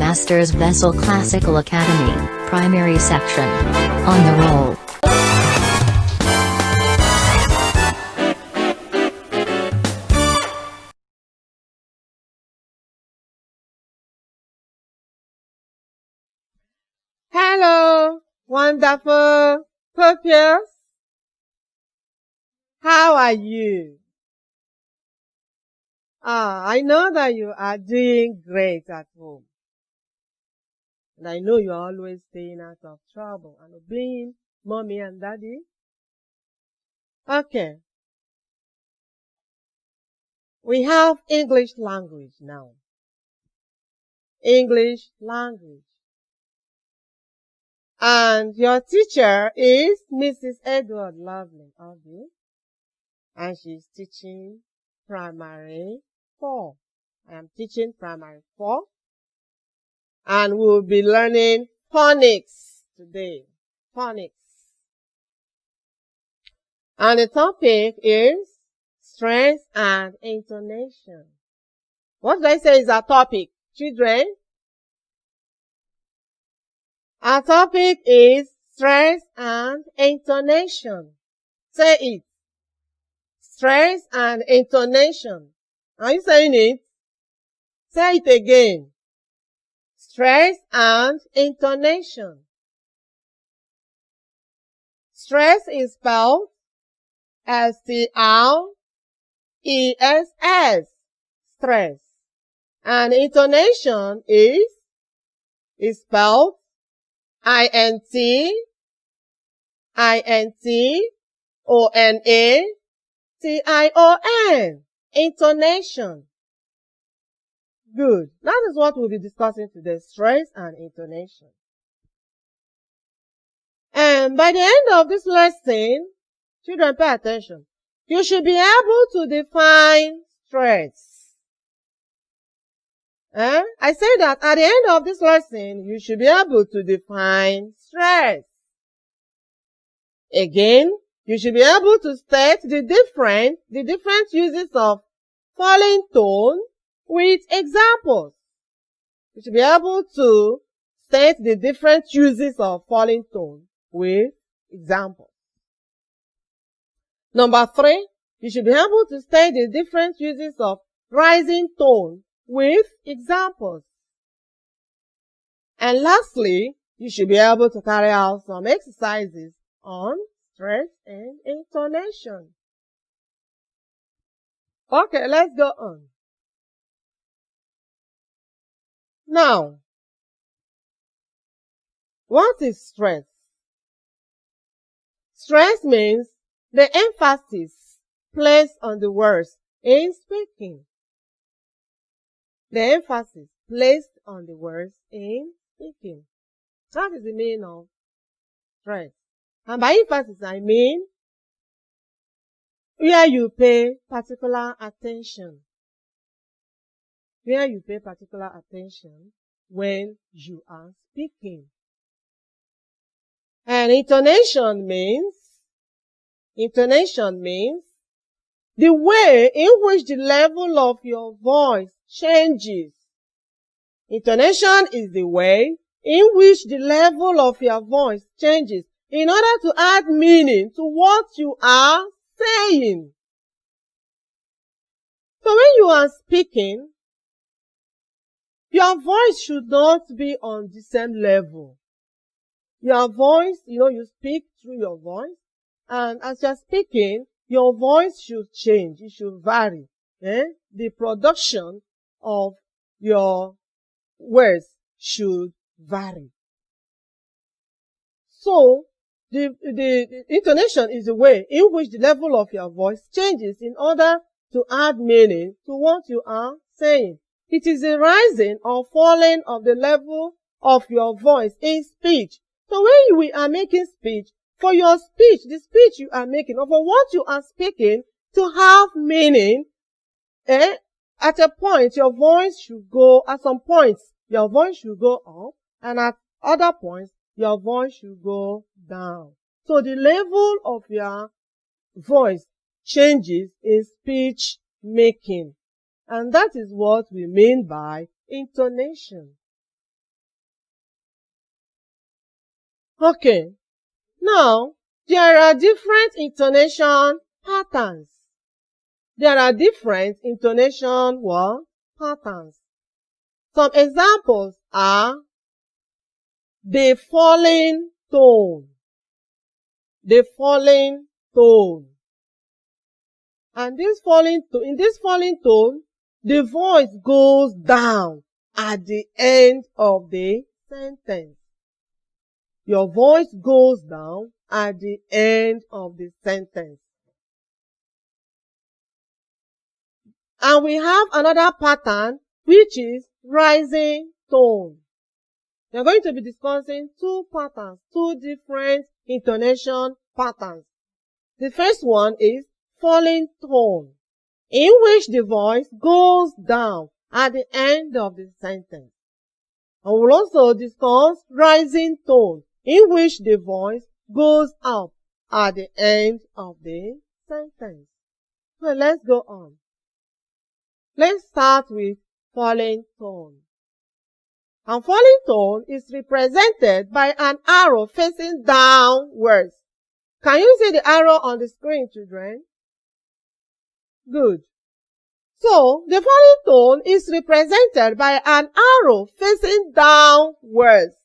Masters Vessel Classical Academy, Primary Section. On the roll. Hello, wonderful pupils. How are you? I know that you are doing great at home. And I know you're always staying out of trouble and obeying mommy and daddy. Okay. We have English language now. English language. And your teacher is Mrs. Edward Lovelyn, okay? And she's teaching primary 4. I am teaching primary 4. And we'll be learning phonics today. Phonics. And the topic is stress and intonation. What did I say is our topic, children? Our topic is stress and intonation. Say it. Stress and intonation. Are you saying it? Say it again. Stress and intonation. Stress is spelled S-T-R-E-S-S. Stress. And intonation is spelled I-N-T-O-N-A-T-I-O-N. Intonation. Good. That is what we'll be discussing today, stress and intonation. And by the end of this lesson, children, pay attention. You should be able to define stress. I say that at the end of this lesson, you should be able to define stress. Again, you should be able to state the different uses of falling tone with examples. You should be able to state the different uses of falling tone with examples. Number 3, you should be able to state the different uses of rising tone with examples. And lastly, you should be able to carry out some exercises on stress and intonation. Okay, let's go on. Now, what is stress? Stress means the emphasis placed on the words in speaking. The emphasis placed on the words in speaking. That is the meaning of stress. And by emphasis, I mean where you pay particular attention. Where you pay particular attention when you are speaking. And intonation means the way in which the level of your voice changes. Intonation is the way in which the level of your voice changes in order to add meaning to what you are saying. So when you are speaking, your voice should not be on the same level. Your voice, you speak through your voice, and as you're speaking, your voice should change. It should vary. The production of your words should vary. So, the intonation is the way in which the level of your voice changes in order to add meaning to what you are saying. It is the rising or falling of the level of your voice in speech. So when we are making speech, for your speech, the speech you are making, or for what you are speaking to have meaning, at a point, your voice should go, at some points, your voice should go up, and at other points, your voice should go down. So the level of your voice changes in speech making. And that is what we mean by intonation. Okay. Now, there are different intonation patterns. There are different intonation patterns. Some examples are the falling tone. The falling tone. And in this falling tone, the voice goes down at the end of the sentence. Your voice goes down at the end of the sentence. And we have another pattern, which is rising tone. We are going to be discussing two patterns, two different intonation patterns. The first one is falling tone, in which the voice goes down at the end of the sentence. And we'll also discuss rising tone, in which the voice goes up at the end of the sentence. So let's go on. Let's start with falling tone. And falling tone is represented by an arrow facing downwards. Can you see the arrow on the screen, children? Good. So, the falling tone is represented by an arrow facing downwards.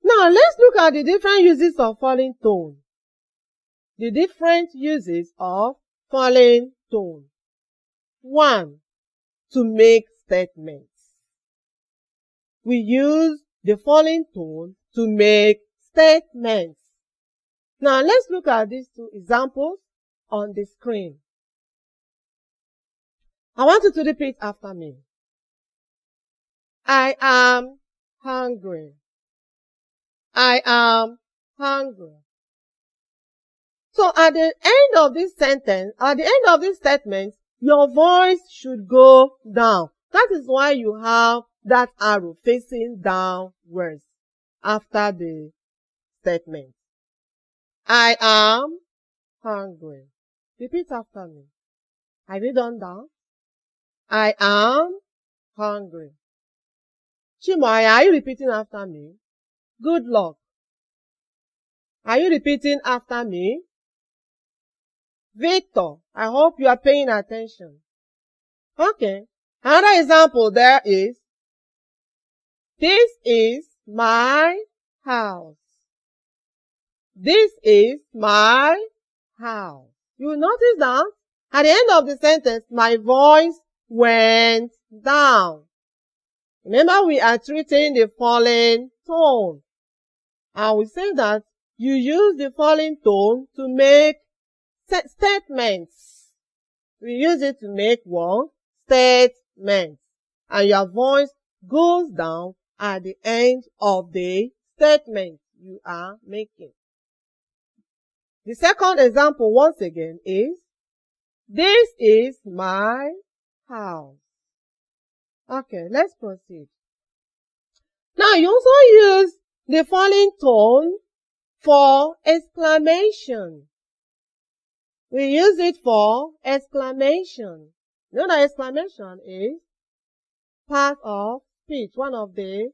Now, let's look at the different uses of falling tone. The different uses of falling tone. 1. To make statements. We use the falling tone to make statements. Now, let's look at these two examples on the screen. I want you to repeat after me. I am hungry. I am hungry. So at the end of this sentence, at the end of this statement, your voice should go down. That is why you have that arrow facing downwards after the statement. I am hungry. Repeat after me. Have you done that? I am hungry. Chimoya, are you repeating after me? Good luck. Are you repeating after me? Victor, I hope you are paying attention. Okay. Another example there is, this is my house. This is my house. You notice that at the end of the sentence, my voice went down. Remember, we are treating the falling tone. And we say that you use the falling tone to make statements. We use it to make one statement. And your voice goes down at the end of the statement you are making. The second example, once again, is, this is my house. Okay, let's proceed. Now, you also use the falling tone for exclamation. We use it for exclamation. You know that exclamation is part of speech, one of the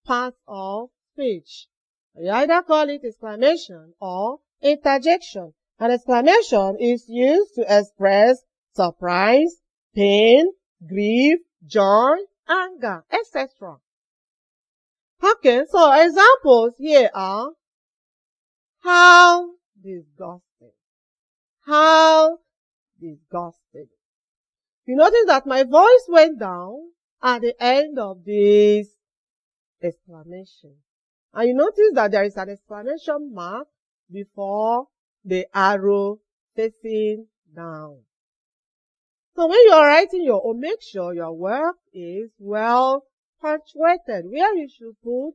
parts of speech. You either call it exclamation or interjection. An exclamation is used to express surprise, pain, grief, joy, anger, etc. Okay, so examples here are, how disgusting. How disgusting. You notice that my voice went down at the end of this exclamation. And you notice that there is an exclamation mark before the arrow facing down. So when you are writing your own, make sure your work is well punctuated. Where you should put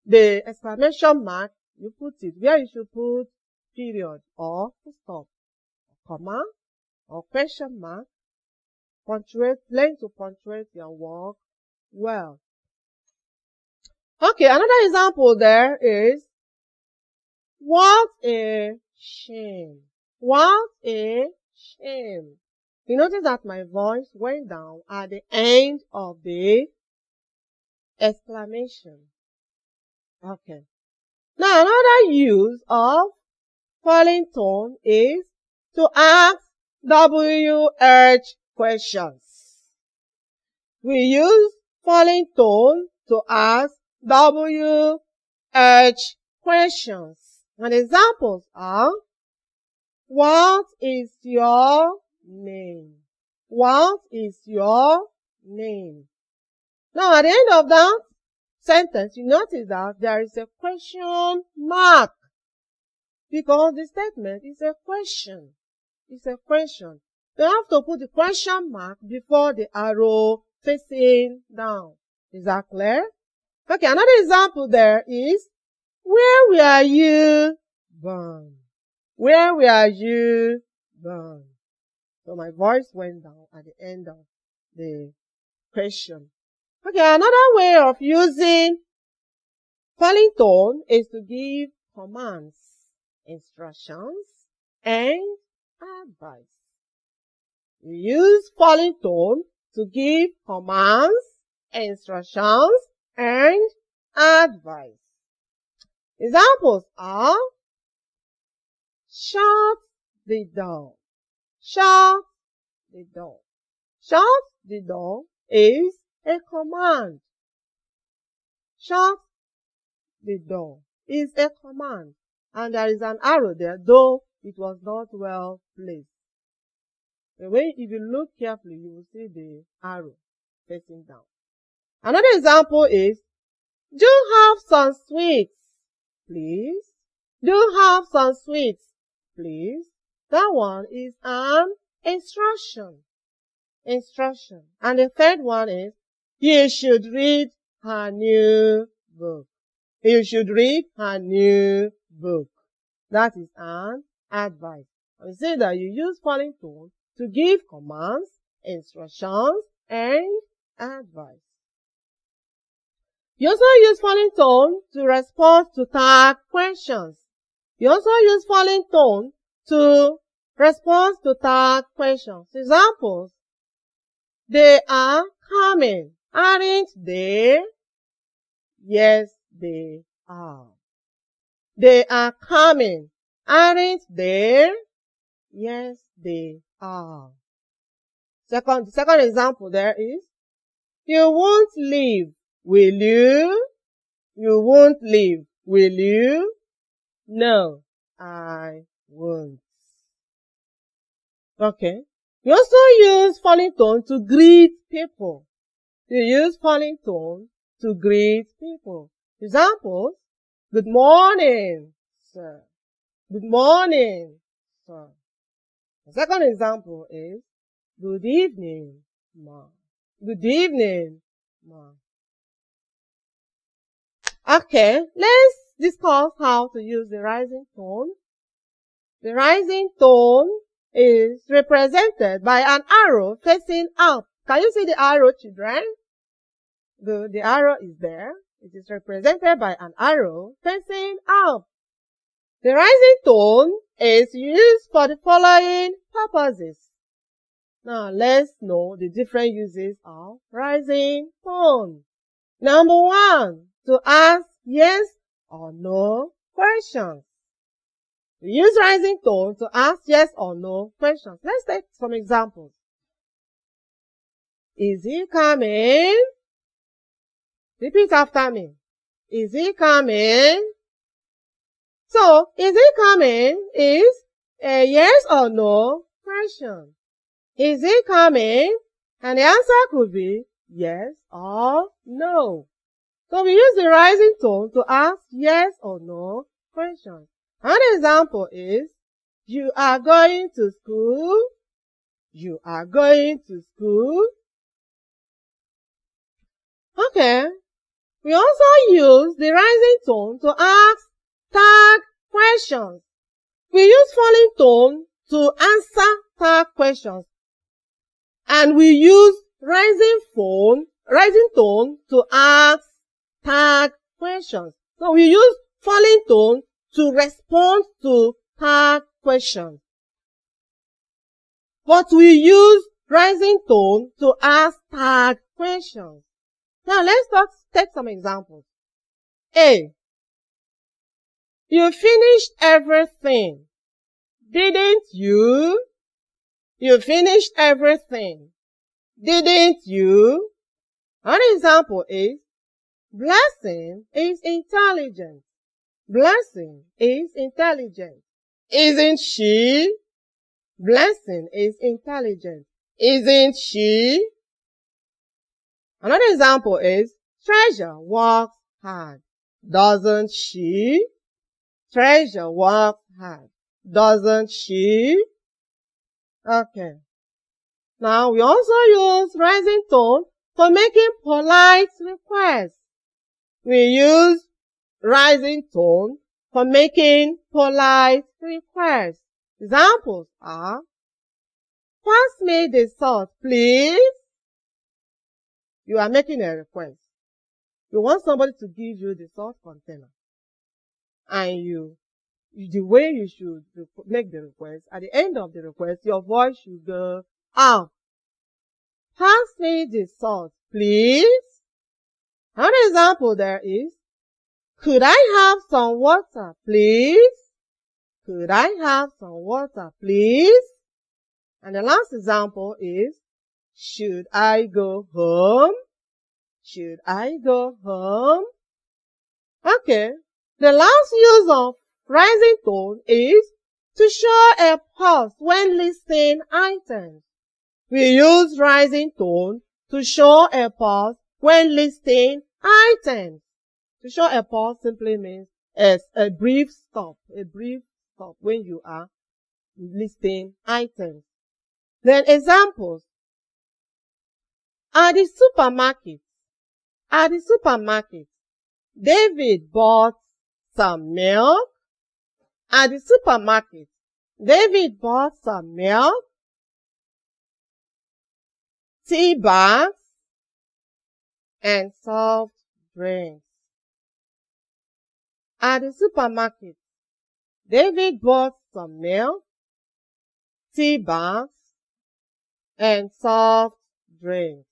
the exclamation mark, you put it. Where you should put period or stop, comma, or question mark, learn to punctuate your work well. Okay, another example there is, what a shame. What a shame. You notice that my voice went down at the end of the exclamation. Okay. Now, another use of falling tone is to ask WH questions. We use falling tone to ask WH questions. And examples are, what is your name? What is your name? Now, at the end of that sentence, you notice that there is a question mark because the statement is a question. It's a question. You have to put the question mark before the arrow facing down. Is that clear? Okay, another example there is, where were you born? Where were you born? So my voice went down at the end of the question. Okay, another way of using falling tone is to give commands, instructions, and advice. We use falling tone to give commands, instructions, and advice. Examples are, shut the door. Shut the door. Shut the door is a command. Shut the door is a command. And there is an arrow there, though it was not well placed. If you look carefully, you will see the arrow facing down. Another example is, do have some sweets, please. Do have some sweets, please. That one is an instruction. Instruction. And the third one is, you should read her new book. You should read her new book. That is an advice. We say that you use falling tone to give commands, instructions, and advice. You also use falling tone to respond to tag questions. You also use falling tone to respond to tag questions. Examples, they are coming, aren't they? Yes, they are. They are coming, aren't they? Yes, they are. The second example there is, you won't leave, will you? You won't leave, will you? No, I won't. Okay. You also use falling tone to greet people. You use falling tone to greet people. Examples, good morning, sir. Good morning, sir. The second example is, good evening, ma. Good evening, ma. Okay, let's discuss how to use the rising tone. The rising tone is represented by an arrow facing up. Can you see the arrow, children? The arrow is there. It is represented by an arrow facing up. The rising tone is used for the following purposes. Now, let's know the different uses of rising tone. Number one, to ask yes or no questions. We use rising tone to ask yes or no questions. Let's take some examples. Is he coming? Repeat after me. Is he coming? So, is he coming is a yes or no question. Is he coming? And the answer could be yes or no. So we use the rising tone to ask yes or no questions. An example is, you are going to school. You are going to school. Okay. We also use the rising tone to ask tag questions. We use falling tone to answer tag questions. And we use rising tone to ask tag questions. So we use falling tone to respond to tag questions. But we use rising tone to ask tag questions. Now let's take some examples. A. You finished everything, didn't you? You finished everything, didn't you? An example is, Blessing is intelligent. Blessing is intelligent. Isn't she? Blessing is intelligent. Isn't she? Another example is, Treasure works hard. Doesn't she? Treasure works hard. Doesn't she? Okay. Now we also use rising tone for making polite requests. We use rising tone for making polite requests. Examples are, pass me the salt, please. You are making a request. You want somebody to give you the salt container. And the way you should make the request, at the end of the request, your voice should go out. Pass me the salt, please. Another example there is, could I have some water, please? Could I have some water, please? And the last example is, should I go home? Should I go home? Okay. The last use of rising tone is to show a pause when listing items. We use rising tone to show a pause when listing items. To show a pause simply means a brief stop when you are listing items. Then examples. At the supermarket, David bought some milk. At the supermarket, David bought some milk, tea bags, and soft drinks. At the supermarket, David bought some milk, tea bags, and soft drinks.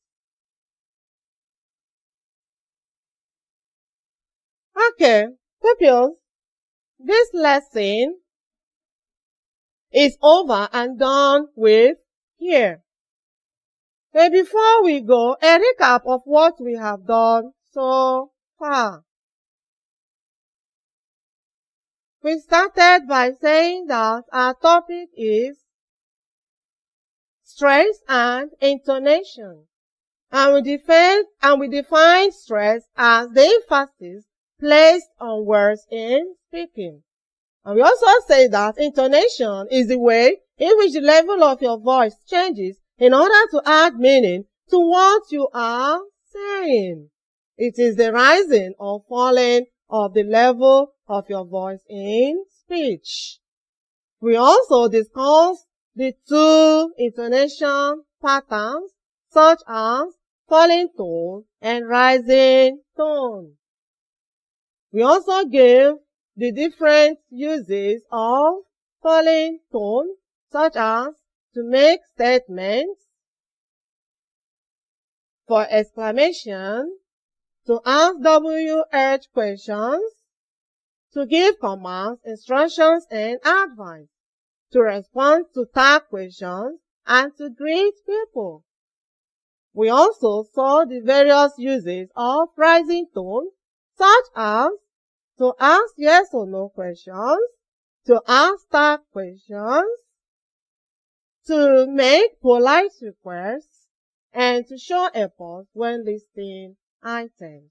Okay, pupils, this lesson is over and done with here. But before we go, a recap of what we have done so far. We started by saying that our topic is stress and intonation. And we define stress as the emphasis placed on words in speaking. And we also say that intonation is the way in which the level of your voice changes in order to add meaning to what you are saying. It is the rising or falling of the level of your voice in speech. We also discussed the two intonation patterns, such as falling tone and rising tone. We also gave the different uses of falling tone, such as to make statements, for exclamation, to ask WH questions, to give commands, instructions, and advice, to respond to tag questions, and to greet people. We also saw the various uses of rising tone, such as to ask yes or no questions, to ask tag questions, to make polite requests, and to show a pause when listing items.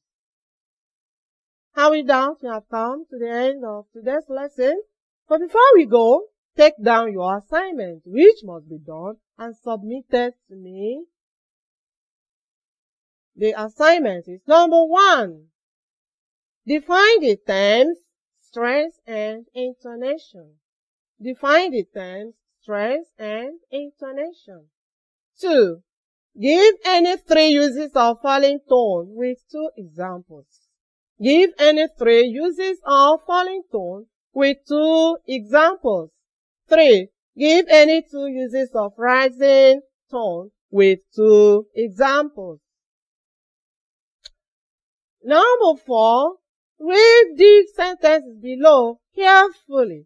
How we doubt we have come to the end of today's lesson. But before we go, take down your assignment, which must be done and submitted to me. The assignment is number 1. Define the terms stress and intonation. Define the terms stress and intonation. 2. Give any 3 uses of falling tone with 2 examples. Give any 3 uses of falling tone with 2 examples. 3. Give any 2 uses of rising tone with 2 examples. Number 4. Read the sentences below carefully.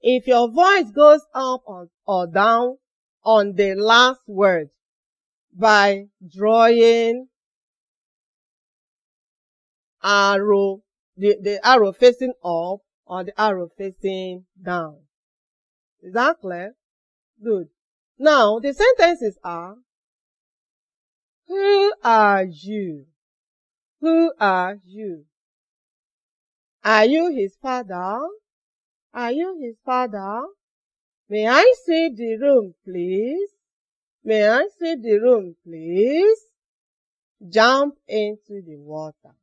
If your voice goes up or down on the last word by drawing arrow, the arrow facing up or the arrow facing down. Is that clear? Good. Now, the sentences are, who are you? Who are you? Are you his father? Are you his father? May I sweep the room, please? May I sweep the room, please? Jump into the water.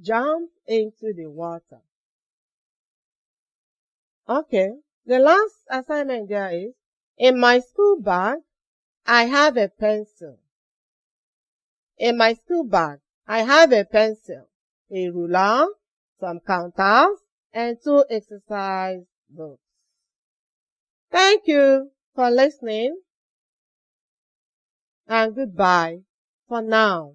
Jump into the water. Okay. The last assignment there is, in my school bag, I have a pencil. In my school bag, I have a pencil, a ruler, some counters, and 2 exercise books. Thank you for listening, and goodbye for now.